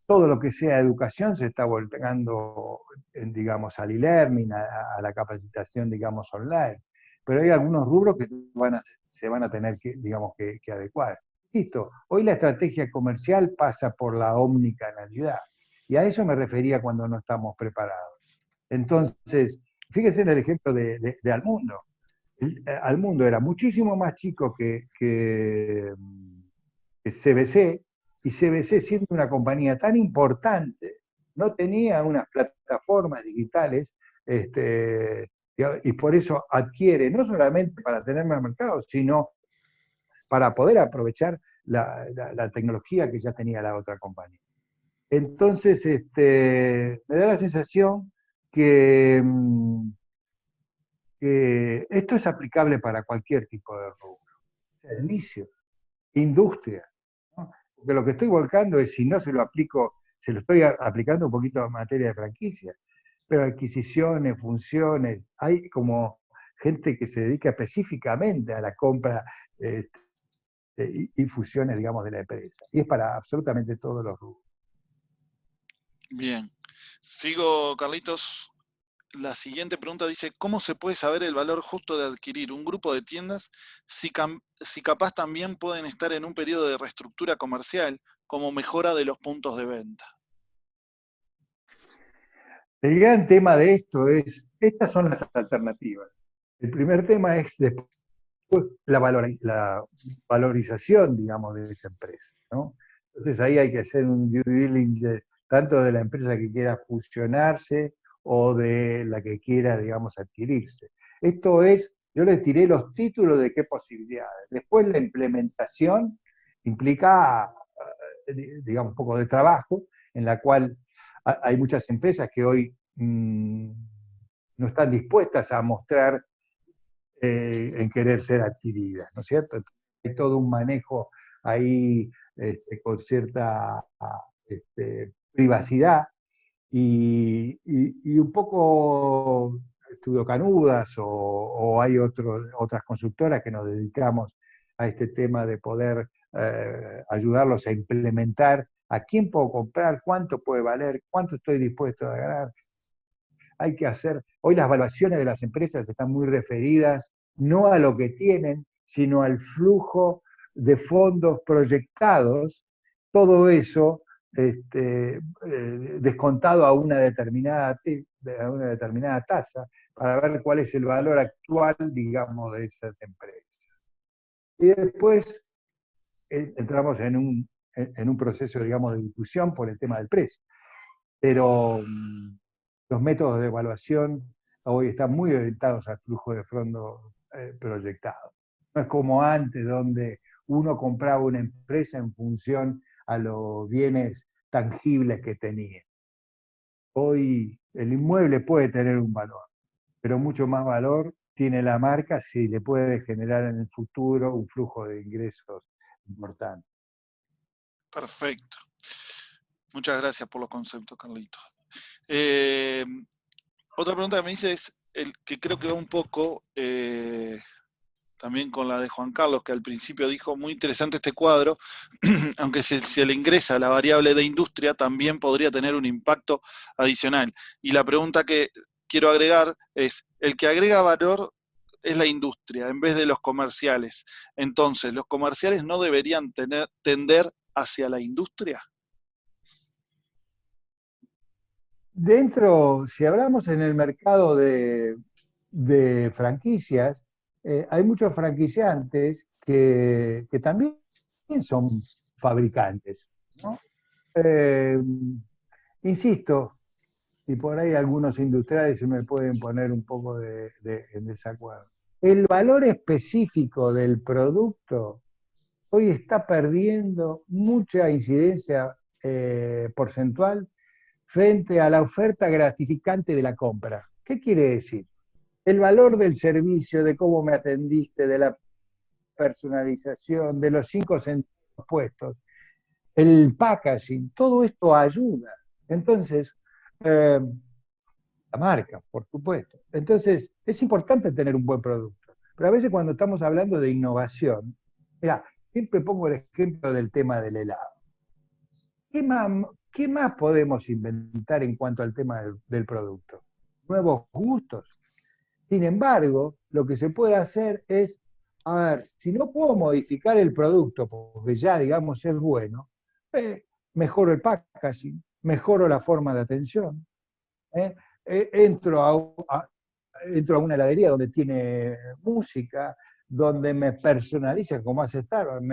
Todo lo que sea educación se está volcando, digamos, al e-learning, a la capacitación, digamos, online. Pero hay algunos rubros que se van a tener que, digamos, que adecuar. Listo, hoy la estrategia comercial pasa por la omnicanalidad. Y a eso me refería cuando no estamos preparados. Entonces, fíjense en el ejemplo de Almundo. Almundo era muchísimo más chico que CBC, y CBC, siendo una compañía tan importante, no tenía unas plataformas digitales, y por eso adquiere, no solamente para tener más mercado, sino para poder aprovechar la tecnología que ya tenía la otra compañía. Entonces, me da la sensación que, que esto es aplicable para cualquier tipo de rubro, servicio, industria, ¿no? Porque lo que estoy volcando es, si no se lo aplico, se lo estoy aplicando un poquito en materia de franquicia, pero adquisiciones, funciones, hay como gente que se dedica específicamente a la compra y fusiones, digamos, de la empresa. Y es para absolutamente todos los rubros. Bien. Sigo, Carlitos. La siguiente pregunta dice, ¿cómo se puede saber el valor justo de adquirir un grupo de tiendas si capaz también pueden estar en un periodo de reestructura comercial como mejora de los puntos de venta? El gran tema de esto es, estas son las alternativas. El primer tema es después la valorización, digamos, de esa empresa, ¿no? Entonces ahí hay que hacer un due diligence tanto de la empresa que quiera fusionarse o de la que quiera, digamos, adquirirse. Esto es, yo le tiré los títulos de qué posibilidades. Después la implementación implica, digamos, un poco de trabajo, en la cual hay muchas empresas que hoy no están dispuestas a mostrar en querer ser adquiridas, ¿no es cierto? Entonces, hay todo un manejo ahí con cierta privacidad y un poco Estudio Canudas o hay otras consultoras que nos dedicamos a este tema de poder ayudarlos a implementar a quién puedo comprar, cuánto puede valer, cuánto estoy dispuesto a ganar. Hay que hacer, hoy las evaluaciones de las empresas están muy referidas no a lo que tienen, sino al flujo de fondos proyectados, todo eso descontado a una determinada tasa, para ver cuál es el valor actual, digamos, de esas empresas. Y después entramos en un proceso, digamos, de discusión por el tema del precio. Pero los métodos de evaluación hoy están muy orientados al flujo de fondos proyectado. No es como antes, donde uno compraba una empresa en función a los bienes tangibles que tenía. Hoy el inmueble puede tener un valor, pero mucho más valor tiene la marca si le puede generar en el futuro un flujo de ingresos importante. Perfecto. Muchas gracias por los conceptos, Carlitos. Otra pregunta que me dice es, que creo que va un poco también con la de Juan Carlos, que al principio dijo, muy interesante este cuadro, aunque si se le ingresa la variable de industria, también podría tener un impacto adicional. Y la pregunta que quiero agregar es, el que agrega valor es la industria, en vez de los comerciales. Entonces, ¿los comerciales no deberían tender hacia la industria? Dentro, si hablamos en el mercado de franquicias, hay muchos franquiciantes que también son fabricantes, ¿no? Eh, Insisto, y por ahí algunos industriales se me pueden poner un poco en desacuerdo. El valor específico del producto hoy está perdiendo mucha incidencia porcentual frente a la oferta gratificante de la compra. ¿Qué quiere decir? El valor del servicio, de cómo me atendiste, de la personalización, de los 5 sentidos puestos, el packaging, todo esto ayuda. Entonces, la marca, por supuesto. Entonces, es importante tener un buen producto. Pero a veces cuando estamos hablando de innovación, mira, siempre pongo el ejemplo del tema del helado. ¿Qué más podemos inventar en cuanto al tema del producto? Nuevos gustos. Sin embargo, lo que se puede hacer es, a ver, si no puedo modificar el producto, porque ya, digamos, es bueno, mejoro el packaging, mejoro la forma de atención, ¿eh? Entro a una heladería donde tiene música, donde me personalizan, como hace Starbucks,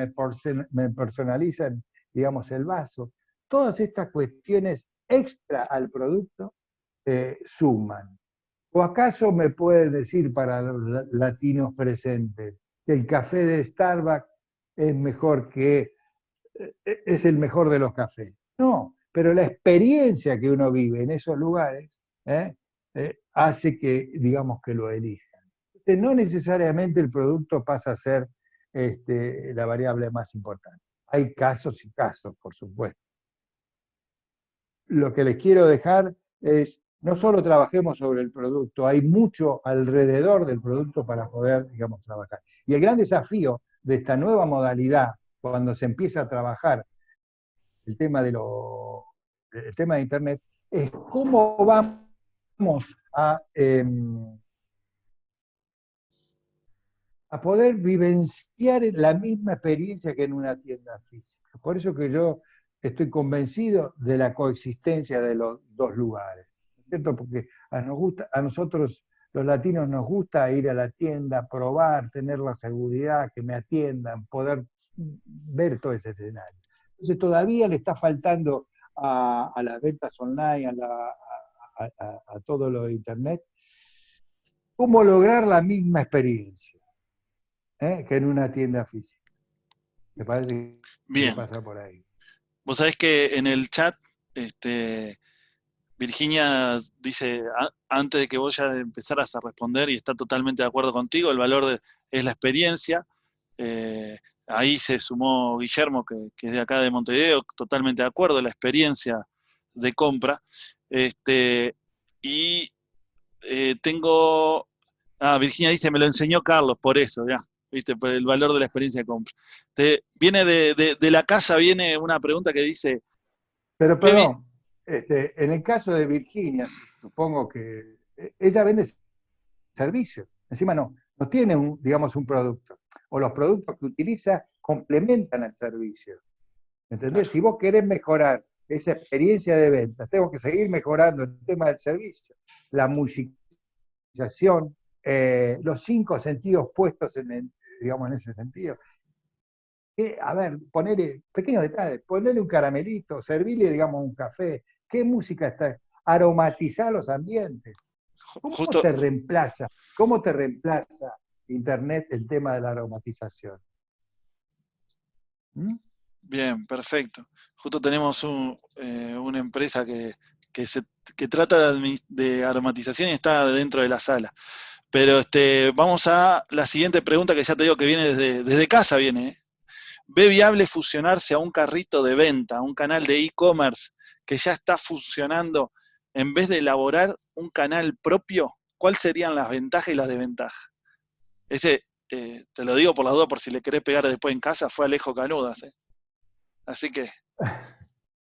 me personalizan, digamos, el vaso. Todas estas cuestiones extra al producto suman. ¿O acaso me pueden decir para los latinos presentes que el café de Starbucks es mejor es el mejor de los cafés? No, pero la experiencia que uno vive en esos lugares hace que, digamos, que lo elijan. Entonces, no necesariamente el producto pasa a ser la variable más importante. Hay casos y casos, por supuesto. Lo que les quiero dejar es, no solo trabajemos sobre el producto, hay mucho alrededor del producto para poder, digamos, trabajar. Y el gran desafío de esta nueva modalidad, cuando se empieza a trabajar el tema el tema de Internet, es cómo vamos a poder vivenciar la misma experiencia que en una tienda física. Por eso que yo estoy convencido de la coexistencia de los dos lugares, ¿cierto? Porque a nosotros los latinos nos gusta ir a la tienda, probar, tener la seguridad, que me atiendan, poder ver todo ese escenario. Entonces todavía le está faltando a las ventas online, a todo lo de Internet, cómo lograr la misma experiencia que en una tienda física. Me parece que Bien. pasa por ahí. Vos sabés que en el chat, Virginia dice, antes de que vos ya empezaras a responder, y está totalmente de acuerdo contigo, el valor es la experiencia. Ahí se sumó Guillermo, que es de acá de Montevideo, totalmente de acuerdo, la experiencia de compra. Y tengo... Virginia dice, me lo enseñó Carlos, por eso, ya. ¿Viste? Por el valor de la experiencia de compra. Viene de la casa, viene una pregunta que dice... Pero perdón, en el caso de Virginia, supongo que ella vende servicios. Encima no tiene digamos, un producto. O los productos que utiliza complementan el servicio. ¿Entendés? Claro. Si vos querés mejorar esa experiencia de ventas, tengo que seguir mejorando el tema del servicio, la musicalización, los 5 sentidos puestos digamos, en ese sentido. A ver, ponerle pequeños detalles, ponerle un caramelito, servirle, digamos, un café. ¿Qué música está? Aromatizar los ambientes. ¿Cómo Justo, te reemplaza? ¿Cómo te reemplaza Internet el tema de la aromatización? ¿Mm? Bien, perfecto. Justo tenemos una empresa que, se, que trata de aromatización y está dentro de la sala. Pero vamos a la siguiente pregunta que ya te digo que viene desde casa, viene. ¿Eh? ¿Ve viable fusionarse a un carrito de venta, a un canal de e-commerce que ya está funcionando, en vez de elaborar un canal propio? ¿Cuáles serían las ventajas y las desventajas? Ese, te lo digo por las dudas, por si le querés pegar después en casa, fue Alejo Canudas. Así que,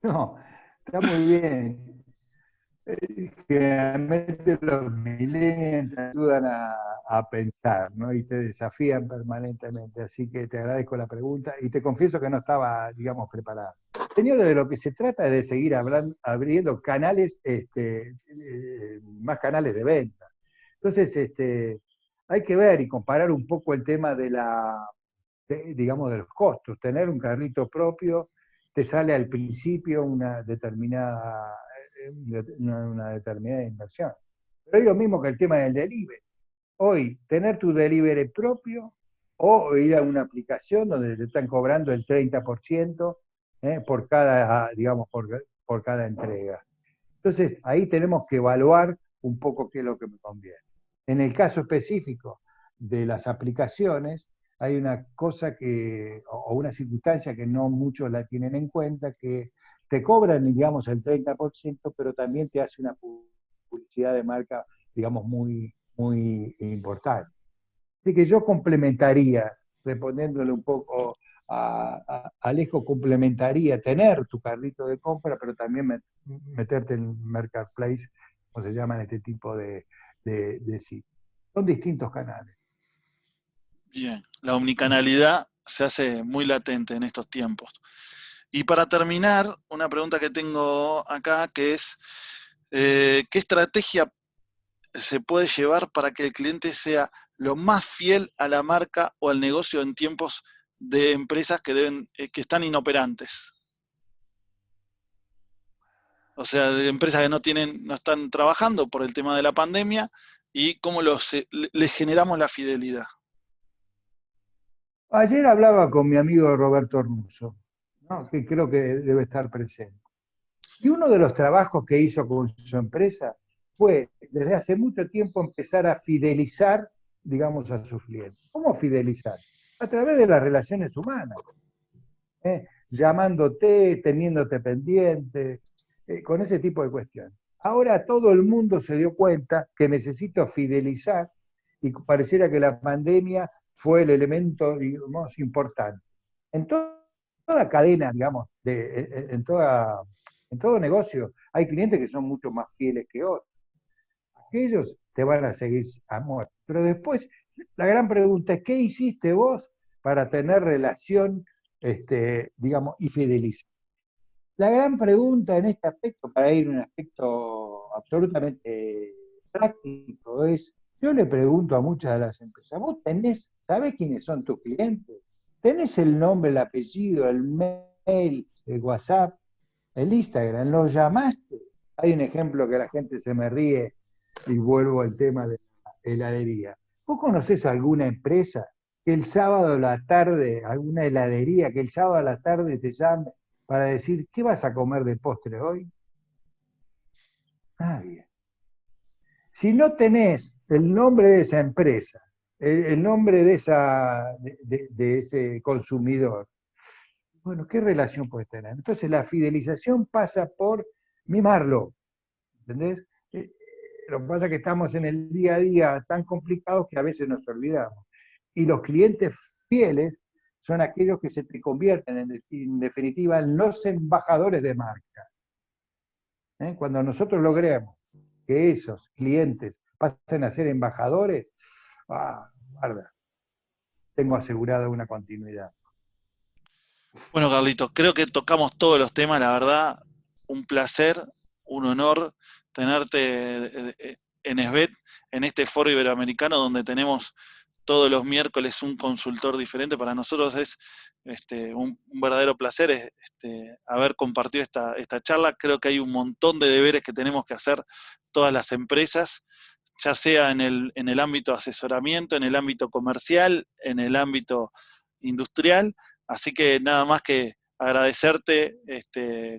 No, está muy bien. Generalmente los millennials te ayudan a pensar, ¿no? Y te desafían permanentemente. Así que te agradezco la pregunta y te confieso que no estaba, digamos, preparado. Señor, de lo que se trata es de seguir abriendo canales, más canales de venta. Entonces, hay que ver y comparar un poco el tema digamos, de los costos. Tener un carrito propio te sale al principio una determinada inversión. Pero es lo mismo que el tema del delivery. Hoy, tener tu delivery propio o ir a una aplicación donde te están cobrando el 30% por cada, digamos, por cada entrega. Entonces, ahí tenemos que evaluar un poco qué es lo que me conviene. En el caso específico de las aplicaciones, hay una cosa o una circunstancia que no muchos la tienen en cuenta, que te cobran, digamos, el 30%, pero también te hace una publicidad de marca, digamos, muy, muy importante. Así que yo complementaría, respondiéndole un poco Alejo, complementaría tener tu carrito de compra, pero también meterte en Marketplace, como se llaman este tipo de sitios. Son distintos canales. bien, la omnicanalidad se hace muy latente en estos tiempos. Y para terminar, una pregunta que tengo acá, que es, ¿qué estrategia se puede llevar para que el cliente sea lo más fiel a la marca o al negocio en tiempos de empresas que están inoperantes? O sea, de empresas que no están trabajando por el tema de la pandemia y cómo les generamos la fidelidad. Ayer hablaba con mi amigo Roberto Russo, ¿no? Que creo que debe estar presente. Y uno de los trabajos que hizo con su empresa fue, desde hace mucho tiempo, empezar a fidelizar, digamos, a sus clientes. ¿Cómo fidelizar? A través de las relaciones humanas, llamándote, teniéndote pendiente, con ese tipo de cuestiones. Ahora todo el mundo se dio cuenta que necesito fidelizar y pareciera que la pandemia fue el elemento, digamos, importante. En toda cadena, digamos, en todo negocio, hay clientes que son mucho más fieles que otros. Aquellos te van a seguir a muerte. Pero después, la gran pregunta es, ¿qué hiciste vos para tener relación, digamos, y fidelizar? La gran pregunta en este aspecto, para ir a un aspecto absolutamente práctico, es, yo le pregunto a muchas de las empresas, ¿vos sabés quiénes son tus clientes? ¿Tenés el nombre, el apellido, el mail, el WhatsApp, el Instagram? ¿Los llamaste? Hay un ejemplo que la gente se me ríe y vuelvo al tema de la heladería. ¿Vos conocés alguna empresa que el sábado a la tarde, alguna heladería que el sábado a la tarde te llame para decir, ¿qué vas a comer de postre hoy? Nadie. Si no tenés el nombre de esa empresa, el nombre de ese consumidor, bueno, ¿qué relación puedes tener? Entonces la fidelización pasa por mimarlo, ¿entendés? Lo que pasa es que estamos en el día a día tan complicados que a veces nos olvidamos. Y los clientes fieles son aquellos que se te convierten, en definitiva, en los embajadores de marca. Cuando nosotros logremos que esos clientes pasen a ser embajadores, guarda, tengo asegurada una continuidad. Bueno, Carlitos, creo que tocamos todos los temas, la verdad, un placer, un honor tenerte en SBET, en este foro iberoamericano donde tenemos todos los miércoles un consultor diferente. Para nosotros es un verdadero placer haber compartido esta charla. Creo que hay un montón de deberes que tenemos que hacer todas las empresas, ya sea en el ámbito de asesoramiento, en el ámbito comercial, en el ámbito industrial. Así que nada más que agradecerte,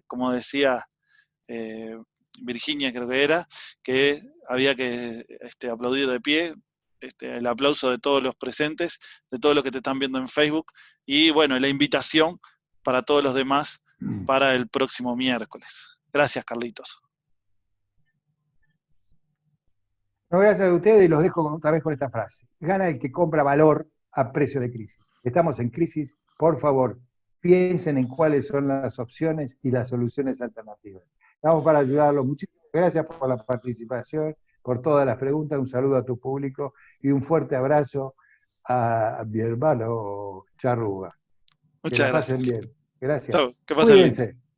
como decía Virginia, creo que era, que había que aplaudir de pie, el aplauso de todos los presentes, de todos los que te están viendo en Facebook, y bueno, la invitación para todos los demás para el próximo miércoles. Gracias, Carlitos. No, gracias a ustedes y los dejo otra vez con esta frase. Gana el que compra valor a precio de crisis. Estamos en crisis, por favor, piensen en cuáles son las opciones y las soluciones alternativas. Estamos para ayudarlos. Muchísimas gracias por la participación, por todas las preguntas. Un saludo a tu público y un fuerte abrazo a mi hermano Charruga. Que Muchas la gracias. pasen bien. Gracias. Chau, que pasen lindo. Cuídense.